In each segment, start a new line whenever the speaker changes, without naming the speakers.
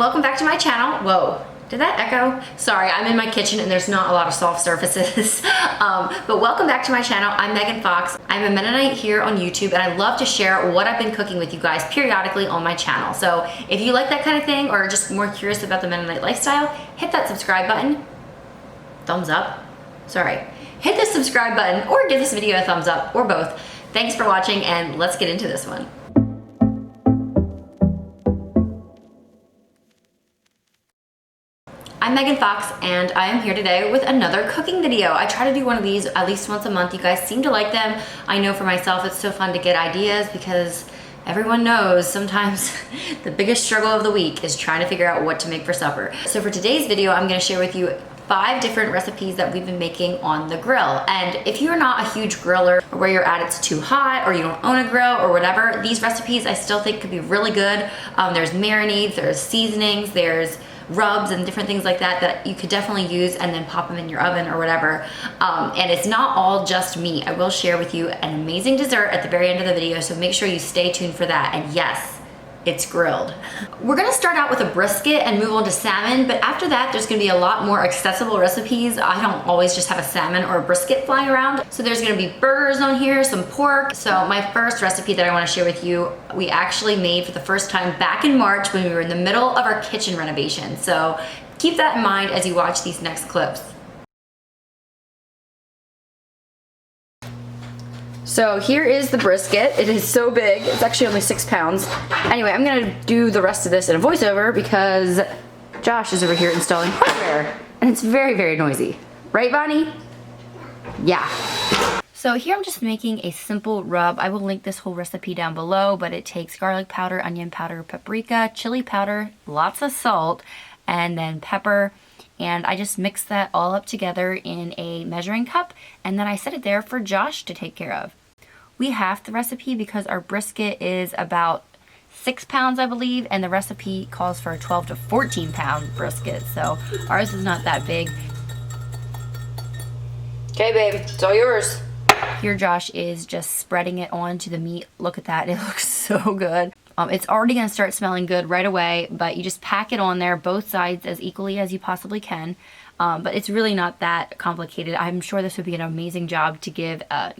welcome back to my channel. Whoa, did that echo? Sorry, I'm in my kitchen and there's not a lot of soft surfaces. But welcome back to my channel. I'm Megan Fox. I'm a Mennonite here on YouTube, and I love to share what I've been cooking with you guys periodically on my channel. So if you like that kind of thing or just more curious about the Mennonite lifestyle, hit that subscribe button. Thumbs up. Sorry. Hit the subscribe button or give this video a thumbs up, or both. Thanks for watching, and let's get into this one. I'm Megan Fox, and I am here today with another cooking video. I try to do one of these at least once a month. You guys seem to like them. I know for myself it's so fun to get ideas because everyone knows sometimes the biggest struggle of the week is trying to figure out what to make for supper. So for today's video, I'm gonna share with you 5 different recipes that we've been making on the grill. And if you're not a huge griller, or where you're at it's too hot, or you don't own a grill or whatever, these recipes I still think could be really good. There's marinades, there's seasonings, there's rubs and different things like that that you could definitely use and then pop them in your oven or whatever. And it's not all just meat. I will share with you an amazing dessert at the very end of the video, so make sure you stay tuned for that. And yes, it's grilled. We're gonna start out with a brisket and move on to salmon, but after that there's gonna be a lot more accessible recipes. I don't always just have a salmon or a brisket flying around. So there's gonna be burgers on here, some pork. So my first recipe that I wanna share with you, we actually made for the first time back in March when we were in the middle of our kitchen renovation. So keep that in mind as you watch these next clips. So here is the brisket. It is so big. It's actually only 6 pounds. Anyway, I'm gonna do the rest of this in a voiceover because Josh is over here installing hardware and it's very, very noisy. Right, Bonnie? Yeah. So here I'm just making a simple rub. I will link this whole recipe down below, but it takes garlic powder, onion powder, paprika, chili powder, lots of salt, and then pepper. And I just mix that all up together in a measuring cup, and then I set it there for Josh to take care of. We halved the recipe because our brisket is about 6 pounds, I believe, and the recipe calls for a 12 to 14 pound brisket, so ours is not that big. Okay, babe, it's all yours. Here Josh is just spreading it onto the meat. Look at that, it looks so good. It's already gonna start smelling good right away, but you just pack it on there, both sides, as equally as you possibly can. But it's really not that complicated. I'm sure this would be an amazing job to give a,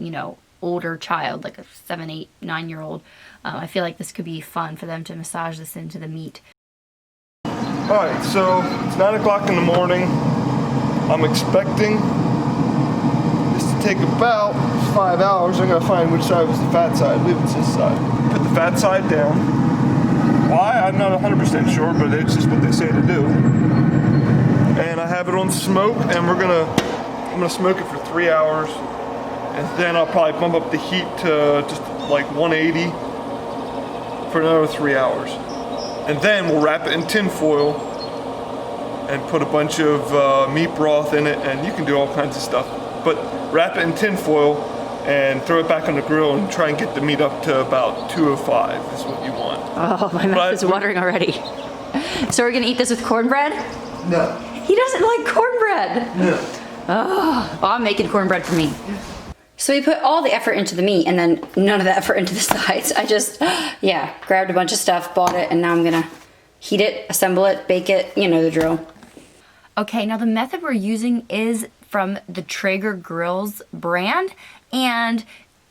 older child, like a 7, 8, 9-year-old. I feel like this could be fun for them to massage this into the meat.
Alright, so it's 9 o'clock in the morning. I'm expecting this to take about 5 hours. I'm gonna find which side was the fat side. I believe it's this side. Put the fat side down. Why? I'm not 100% sure, but it's just what they say to do. And I have it on smoke, and I'm gonna smoke it for 3 hours, and then I'll probably bump up the heat to just like 180 for another 3 hours. And then we'll wrap it in tin foil and put a bunch of meat broth in it, and you can do all kinds of stuff. But wrap it in tin foil and throw it back on the grill and try and get the meat up to about 205 is what you want.
Oh, my mouth is watering already. So we're gonna eat this with cornbread?
No.
He doesn't like cornbread.
No.
Oh, I'm making cornbread for me. So we put all the effort into the meat and then none of the effort into the sides. I just, grabbed a bunch of stuff, bought it, and now I'm gonna heat it, assemble it, bake it, you know the drill. Okay, now the method we're using is from the Traeger Grills brand, and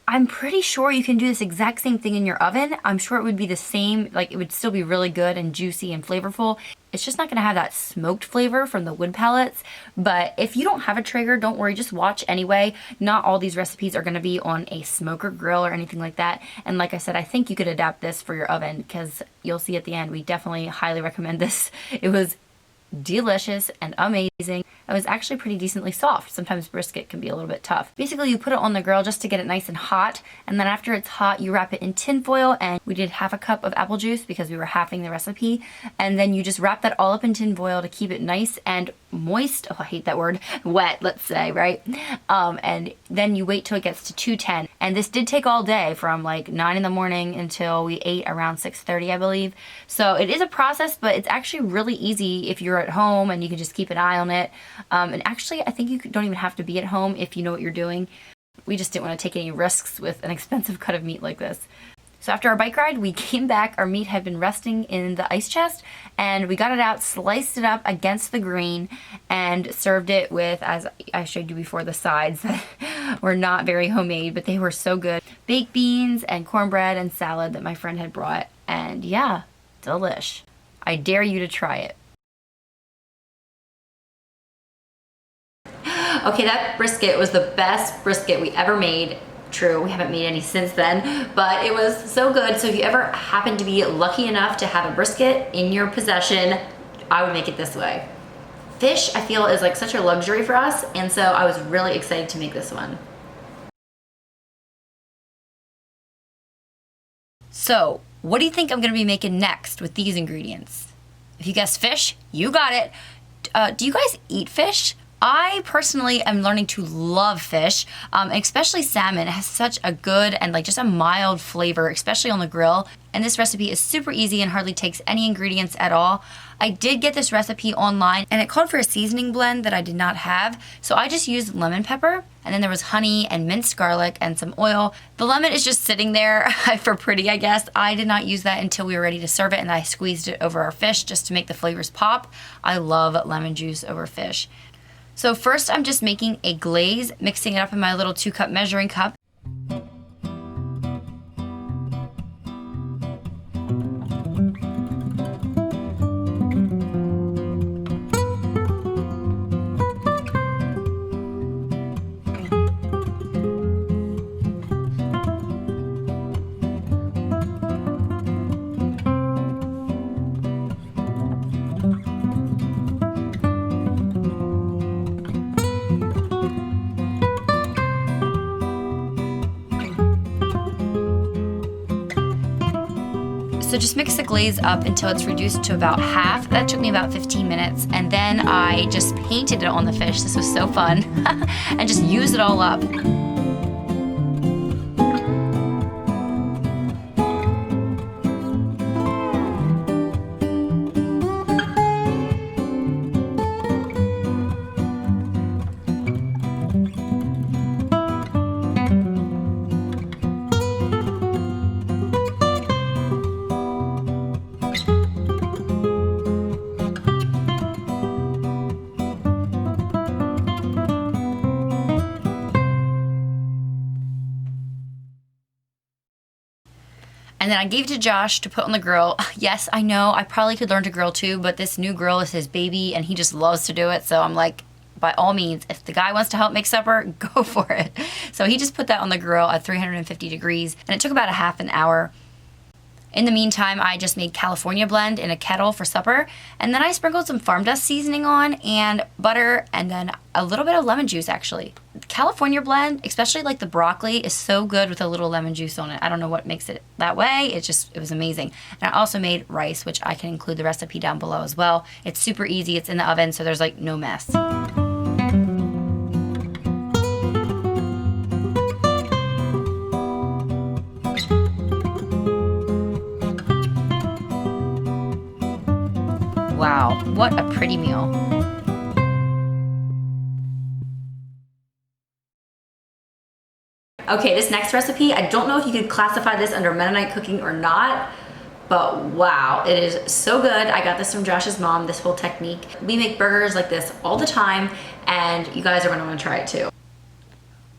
I'm pretty sure you can do this exact same thing in your oven. I'm sure it would be the same, like it would still be really good and juicy and flavorful. It's just not gonna have that smoked flavor from the wood pellets. But if you don't have a Traeger, don't worry, just watch anyway. Not all these recipes are gonna be on a smoker grill or anything like that. And like I said, I think you could adapt this for your oven because you'll see at the end, we definitely highly recommend this. It was delicious and amazing. It was actually pretty decently soft. Sometimes brisket can be a little bit tough. Basically, you put it on the grill just to get it nice and hot, and then after it's hot, you wrap it in tin foil, and we did half a cup of apple juice because we were halving the recipe, and then you just wrap that all up in tin foil to keep it nice and moist. Oh, I hate that word. Wet, let's say, right? And then you wait till it gets to 210, and this did take all day from like 9 in the morning until we ate around 6:30, I believe. So it is a process, but it's actually really easy if you're at home and you can just keep an eye on it. And actually, I think you don't even have to be at home if you know what you're doing. We just didn't want to take any risks with an expensive cut of meat like this. So after our bike ride, we came back. Our meat had been resting in the ice chest, and we got it out, sliced it up against the grain, and served it with, as I showed you before, the sides that were not very homemade, but they were so good. Baked beans and cornbread and salad that my friend had brought, and yeah, delish. I dare you to try it. Okay, that brisket was the best brisket we ever made. True, we haven't made any since then, but it was so good. So if you ever happen to be lucky enough to have a brisket in your possession, I would make it this way. Fish, I feel, is like such a luxury for us, and so I was really excited to make this one. So, what do you think I'm gonna be making next with these ingredients? If you guessed fish, you got it. Do you guys eat fish? I personally am learning to love fish, especially salmon. It has such a good and like just a mild flavor, especially on the grill. And this recipe is super easy and hardly takes any ingredients at all. I did get this recipe online and it called for a seasoning blend that I did not have. So I just used lemon pepper, and then there was honey and minced garlic and some oil. The lemon is just sitting there for pretty, I guess. I did not use that until we were ready to serve it, and I squeezed it over our fish just to make the flavors pop. I love lemon juice over fish. So first I'm just making a glaze, mixing it up in my little 2-cup measuring cup. So just mix the glaze up until it's reduced to about half. That took me about 15 minutes. And then I just painted it on the fish. This was so fun. And just use it all up. And then I gave it to Josh to put on the grill. Yes, I know, I probably could learn to grill too, but this new grill is his baby and he just loves to do it. So I'm like, by all means, if the guy wants to help make supper, go for it. So he just put that on the grill at 350 degrees and it took about a half an hour. In the meantime, I just made California blend in a kettle for supper, and then I sprinkled some farm dust seasoning on and butter and then a little bit of lemon juice actually. California blend, especially like the broccoli, is so good with a little lemon juice on it. I don't know what makes it that way. It was amazing. And I also made rice, which I can include the recipe down below as well. It's super easy. It's in the oven, so there's like no mess. Wow, what a pretty meal. Okay, this next recipe, I don't know if you could classify this under Mennonite cooking or not, but wow, it is so good. I got this from Josh's mom, this whole technique. We make burgers like this all the time, and you guys are gonna wanna try it too.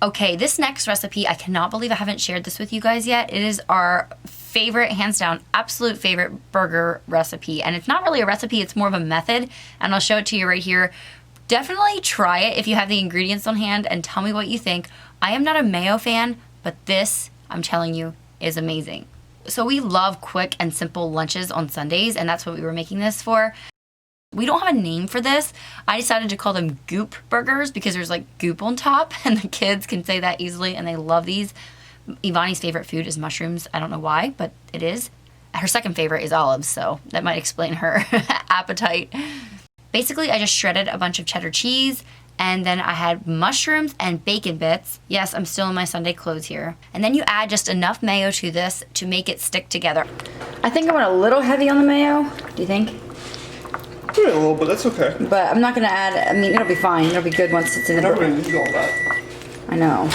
Okay, this next recipe, I cannot believe I haven't shared this with you guys yet. It is our favorite, hands down, absolute favorite burger recipe. And it's not really a recipe, it's more of a method. And I'll show it to you right here. Definitely try it if you have the ingredients on hand and tell me what you think. I am not a mayo fan, but this, I'm telling you, is amazing. So we love quick and simple lunches on Sundays, and that's what we were making this for. We don't have a name for this. I decided to call them Goop Burgers because there's like goop on top and the kids can say that easily and they love these. Ivani's favorite food is mushrooms. I don't know why, but it is. Her second favorite is olives, so that might explain her appetite. Basically, I just shredded a bunch of cheddar cheese and then I had mushrooms and bacon bits. Yes, I'm still in my Sunday clothes here. And then you add just enough mayo to this to make it stick together. I think I went a little heavy on the mayo. Do you think?
Yeah, a little bit, that's okay.
But I'm not gonna add, I mean, it'll be fine. It'll be good once it's in the burger.
Nobody needs all that.
I know.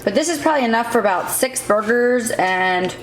But this is probably enough for about 6 burgers and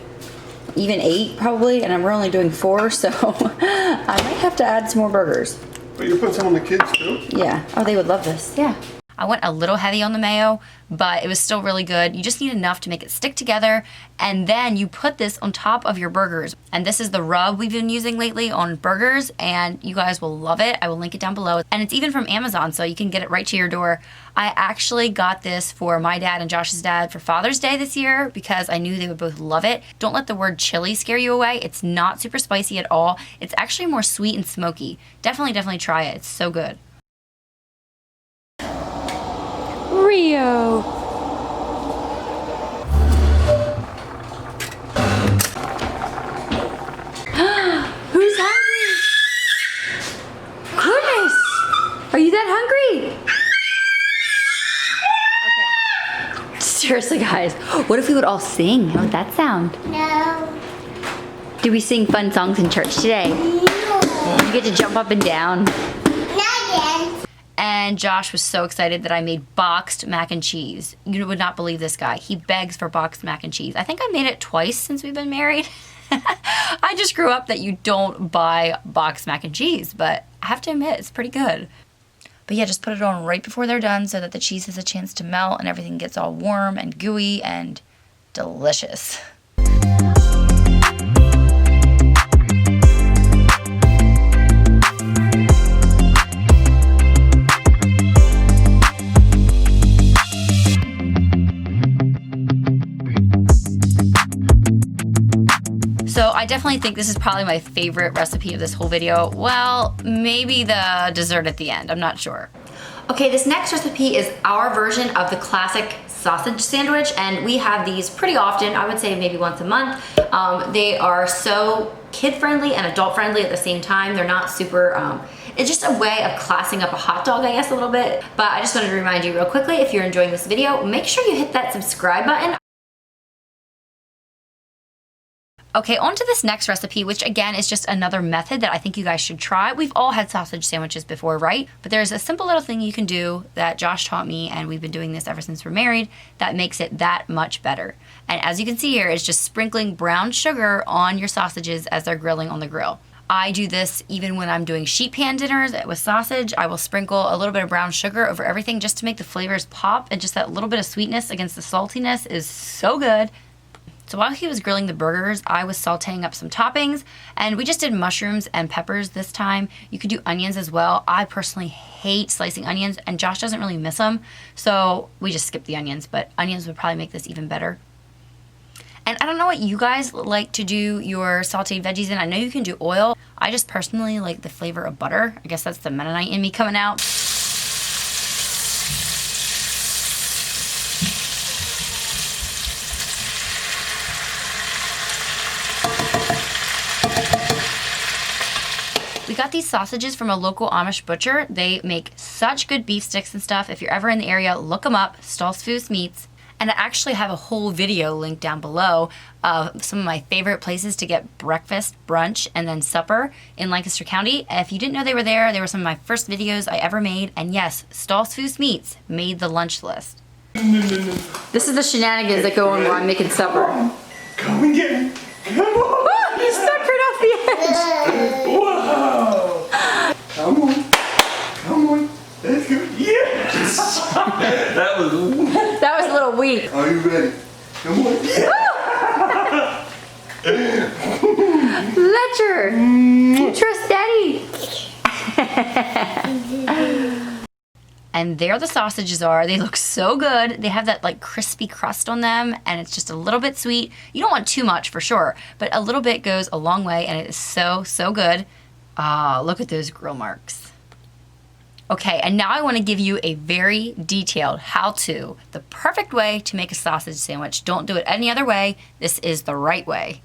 even 8 probably, and we're only doing 4, so I might have to add some more burgers.
But you put some on the kids too?
Yeah. Oh, they would love this. Yeah. I went a little heavy on the mayo, but it was still really good. You just need enough to make it stick together, and then you put this on top of your burgers. And this is the rub we've been using lately on burgers, and you guys will love it. I will link it down below. And it's even from Amazon, so you can get it right to your door. I actually got this for my dad and Josh's dad for Father's Day this year because I knew they would both love it. Don't let the word chili scare you away. It's not super spicy at all. It's actually more sweet and smoky. Definitely try it. It's so good. Rio. Who's hungry? Goodness! Are you that hungry? Okay. Seriously, guys, what if we would all sing? How would that sound?
No.
Did we sing fun songs in church today?
No.
Did you get to jump up and down?
Not yet.
And Josh was so excited that I made boxed mac and cheese. You would not believe this guy. He begs for boxed mac and cheese. I think I made it twice since we've been married. I just grew up that you don't buy boxed mac and cheese, but I have to admit, it's pretty good. But yeah, just put it on right before they're done so that the cheese has a chance to melt and everything gets all warm and gooey and delicious. So I definitely think this is probably my favorite recipe of this whole video. Well, maybe the dessert at the end, I'm not sure. Okay, this next recipe is our version of the classic sausage sandwich, and we have these pretty often. I would say maybe once a month. They are so kid-friendly and adult-friendly at the same time. They're not super, it's just a way of classing up a hot dog, I guess, a little bit. But I just wanted to remind you real quickly, if you're enjoying this video, make sure you hit that subscribe button. Okay, on to this next recipe, which again is just another method that I think you guys should try. We've all had sausage sandwiches before, right? But there's a simple little thing you can do that Josh taught me, and we've been doing this ever since we're married, that makes it that much better. And as you can see here, it's just sprinkling brown sugar on your sausages as they're grilling on the grill. I do this even when I'm doing sheet pan dinners with sausage. I will sprinkle a little bit of brown sugar over everything just to make the flavors pop, and just that little bit of sweetness against the saltiness is so good. So while he was grilling the burgers, I was sauteing up some toppings, and we just did mushrooms and peppers this time. You could do onions as well. I personally hate slicing onions, and Josh doesn't really miss them, so we just skipped the onions, but onions would probably make this even better. And I don't know what you guys like to do your sauteed veggies in. I know you can do oil. I just personally like the flavor of butter. I guess that's the Mennonite in me coming out. We got these sausages from a local Amish butcher. They make such good beef sticks and stuff. If you're ever in the area, look them up, Stolzfus Meats. And I actually have a whole video linked down below of some of my favorite places to get breakfast, brunch, and then supper in Lancaster County. If you didn't know they were some of my first videos I ever made. And yes, Stolzfus Meats made the lunch list. This is the shenanigans that go on while I'm making supper.
Come and get me. Come on.
Oh, he stuck right off the edge.
Wow. Come on. Come on. Let's go. Yes. That was
A little weak.
Are you ready? Come on. Yeah.
Letcher, you trust Daddy. And there the sausages are. They look so good. They have that like crispy crust on them, and it's just a little bit sweet. You don't want too much for sure, but a little bit goes a long way, and it is so, so good. Ah, look at those grill marks. Okay, and now I want to give you a very detailed how-to, the perfect way to make a sausage sandwich. Don't do it any other way. This is the right way.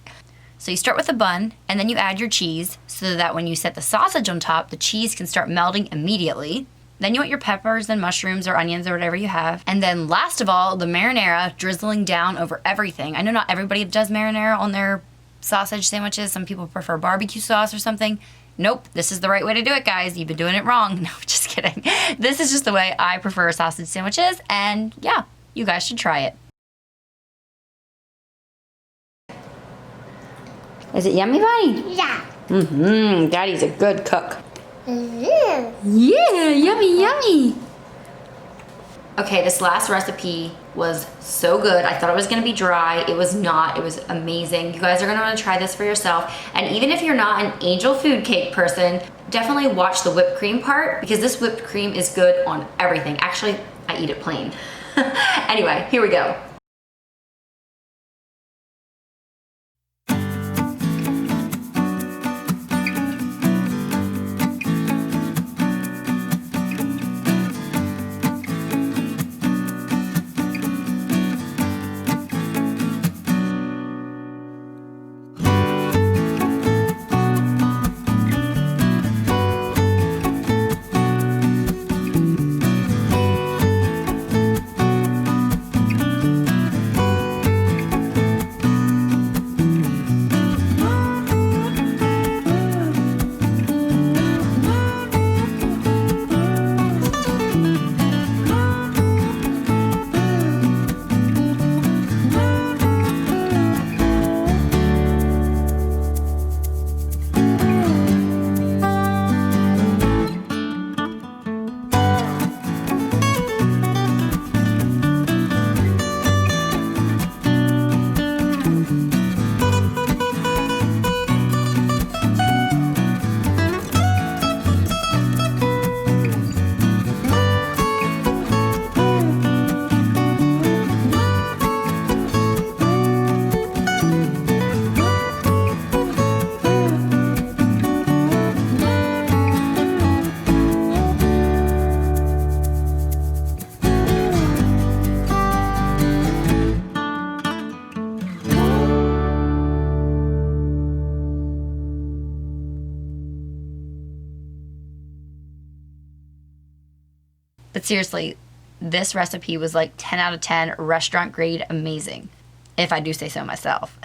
So you start with a bun, and then you add your cheese so that when you set the sausage on top, the cheese can start melting immediately. Then you want your peppers and mushrooms or onions or whatever you have. And then last of all, the marinara drizzling down over everything. I know not everybody does marinara on their sausage sandwiches. Some people prefer barbecue sauce or something. Nope, this is the right way to do it, guys. You've been doing it wrong. No, just kidding. This is just the way I prefer sausage sandwiches, and yeah, you guys should try it. Is it yummy, Bonnie?
Yeah.
Mm-hmm. Daddy's a good cook.
Mm.
Yeah, yummy, yummy. Okay, this last recipe was so good. I thought it was gonna be dry. It was not. It was amazing. You guys are gonna wanna try this for yourself. And even if you're not an angel food cake person, definitely watch the whipped cream part because this whipped cream is good on everything. Actually, I eat it plain. Anyway, here we go. But seriously, this recipe was like 10 out of 10, restaurant grade amazing, if I do say so myself.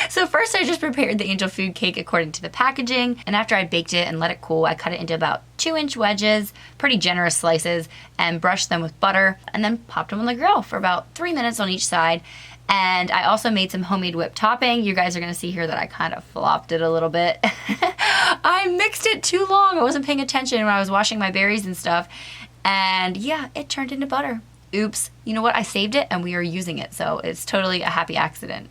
So first I just prepared the angel food cake according to the packaging, and after I baked it and let it cool, I cut it into about 2-inch wedges, pretty generous slices, and brushed them with butter, and then popped them on the grill for about 3 minutes on each side. And I also made some homemade whipped topping. You guys are gonna see here that I kind of flopped it a little bit. I mixed it too long. I wasn't paying attention when I was washing my berries and stuff. And yeah, it turned into butter. Oops. You know what? I saved it and we are using it, so it's totally a happy accident.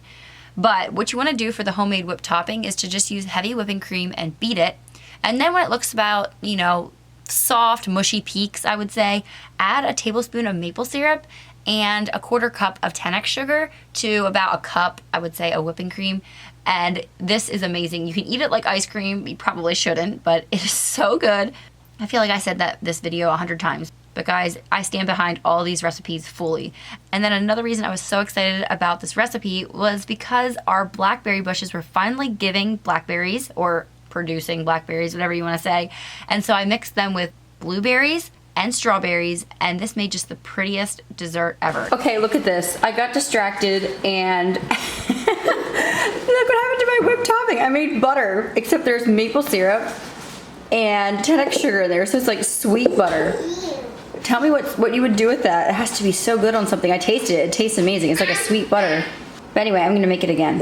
But what you want to do for the homemade whipped topping is to just use heavy whipping cream and beat it. And then when it looks about, you know, soft, mushy peaks, I would say, add a tablespoon of maple syrup and a 1/4 cup of 10x sugar to about a cup, I would say, of whipping cream. And this is amazing. You can eat it like ice cream. You probably shouldn't, but it is so good. I feel like I said this video 100 times, but guys, I stand behind all these recipes fully. And then another reason I was so excited about this recipe was because our blackberry bushes were finally giving blackberries, or producing blackberries, whatever you want to say. And so I mixed them with blueberries and strawberries, and this made just the prettiest dessert ever. Okay, look at this. I got distracted and look what happened to my whipped topping. I made butter, except there's maple syrup and 10x sugar in there, so it's like sweet butter. Tell me what you would do with that. It has to be so good on something. I tasted it. It tastes amazing. It's like a sweet butter. But anyway, I'm gonna make it again.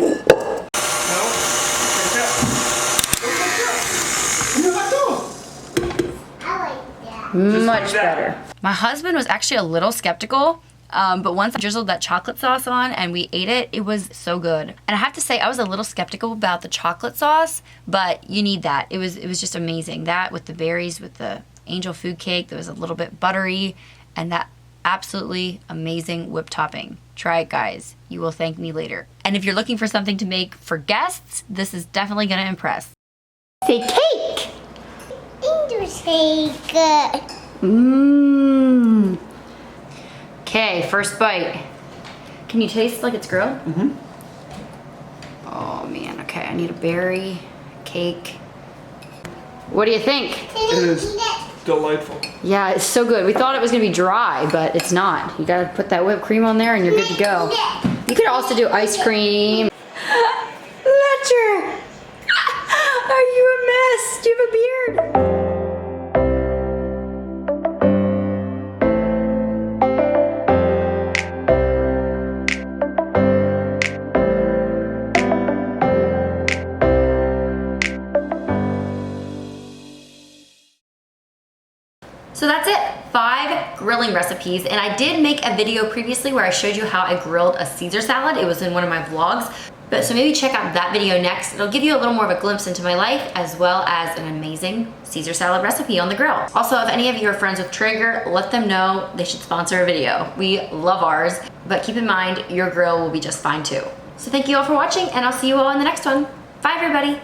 Much better. My husband was actually a little skeptical, but once I drizzled that chocolate sauce on and we ate it, it was so good. And I have to say, I was a little skeptical about the chocolate sauce, but you need that. It was just amazing. That with the berries, with the angel food cake that was a little bit buttery, and that absolutely amazing whipped topping. Try it, guys. You will thank me later. And if you're looking for something to make for guests, this is definitely gonna impress. Say cake!
Angel cake.
Mmm. Okay, first bite. Can you taste like it's grilled? Mm-hmm. Oh man, okay, I need a berry cake. What do you think?
It is delightful.
Yeah, it's so good. We thought it was gonna be dry, but it's not. You gotta put that whipped cream on there and you're good to go. You could also do ice cream. Letcher! Are you a mess? Do you have a beard? grilling recipes, and I did make a video previously where I showed you how I grilled a Caesar salad. It was in one of my vlogs. But so maybe check out that video next. It'll give you a little more of a glimpse into my life, as well as an amazing Caesar salad recipe on the grill. Also, if any of you are friends with Traeger, let them know they should sponsor a video. We love ours, but keep in mind, your grill will be just fine too. So thank you all for watching, and I'll see you all in the next one. Bye everybody.